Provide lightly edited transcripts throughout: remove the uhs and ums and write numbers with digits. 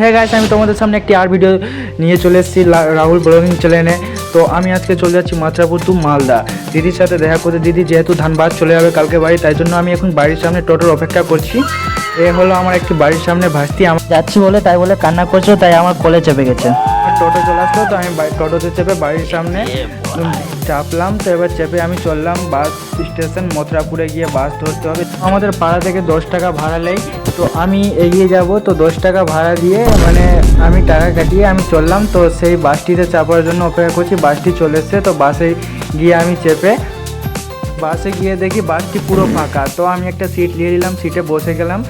হ্যাঁ গাইস, আমি তোমাদের সামনে একটি আর ভিডিও নিয়ে চলে এসেছি রাহুল ব্লগিং চ্যানেলে। তো আমি আজকে চলে যাচ্ছি মাথুরাপুর টু মালদা দিদির সাথে দেখা করতে। দিদি যেহেতু ধানবাদ চলে যাবে কালকে বাড়ি, তাই জন্য আমি এখন বাড়ির সামনে টোটোর অপেক্ষা করছি। এ হলো আমার একটি বাড়ির সামনে ভাস্তি, আমি যাচ্ছি বলে তাই বলে কান্না করছো, তাই আমার কোলে চেপে গেছে। টোটো চলে আসলো, তো আমি টোটোতে চেপে বাড়ির সামনে চাপলাম। তো এবার চেপে আমি চললাম বাস স্টেশন, মথুরাপুরে গিয়ে বাস ধরতে হবে। আমাদের পাড়া থেকে 10 টাকা ভাড়া নেই, তো আমি এগিয়ে যাব। তো 10 টাকা ভাড়া দিয়ে মানে আমি টাকা কাটিয়ে আমি চললাম। তো সেই বাসটিতে চাপার জন্য অপেক্ষা করছি, বাসটি চলে এসছে। তো বাসে গিয়ে আমি চেপে বাসে গিয়ে দেখি বাসটি পুরো ফাঁকা। তো আমি একটা সিট নিয়ে নিলাম, সিটে বসে গেলাম।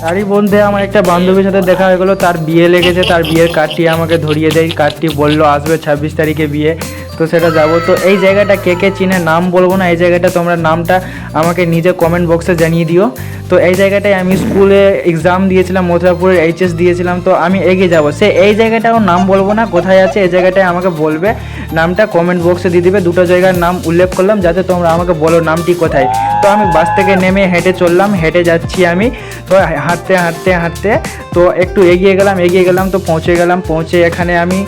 তারই মধ্যে আমার একটা বান্ধবীর সাথে দেখা হয়ে গেলো, তার বিয়ে লেগেছে। তার বিয়ের কার্ডটি আমাকে ধরিয়ে দেয়, কার্ডটি বললো আসবে 26 তারিখে বিয়ে, তো সেটা যাব। তো এই জায়গাটা কে কে চিনে, নাম বলবো না, এই জায়গাটা তোমরা নামটা আমাকে নিজে কমেন্ট বক্সে জানিয়ে দিও। তো এই জায়গাটায় আমি স্কুলে এক্সাম দিয়েছিলাম, মথুরাপুরের এইচএস দিয়েছিলাম। তো আমি এগিয়ে যাব, সে এই জায়গাটাও নাম বলবো না কোথায় আছে, এই জায়গাটায় আমাকে বলবে, নামটা কমেন্ট বক্সে দিয়ে দিবে। দুটো জায়গার নাম উল্লেখ করলাম যাতে তোমরা আমাকে বলো নামটি কোথায়। তো আমি বাস থেকে নেমে হেঁটে চললাম, হেঁটে যাচ্ছি আমি। তো হাঁটতে হাঁটতে হাঁটতে তো একটু এগিয়ে গেলাম, তো পৌঁছে গেলাম। পৌঁছে এখানে আমি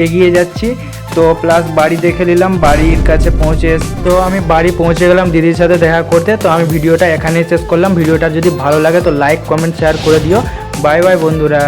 এগিয়ে যাচ্ছি। তো প্লাস বাড়ি দেখে নিলাম, বাড়ির কাছে পৌঁছে তো আমি বাড়ি পৌঁছে গেলাম দিদির সাথে দেখা করতে। তো আমি ভিডিওটা এখানেই শেষ করলাম। ভিডিওটা যদি ভালো লাগে তো লাইক কমেন্ট শেয়ার করে দিও। বাই বাই বন্ধুরা।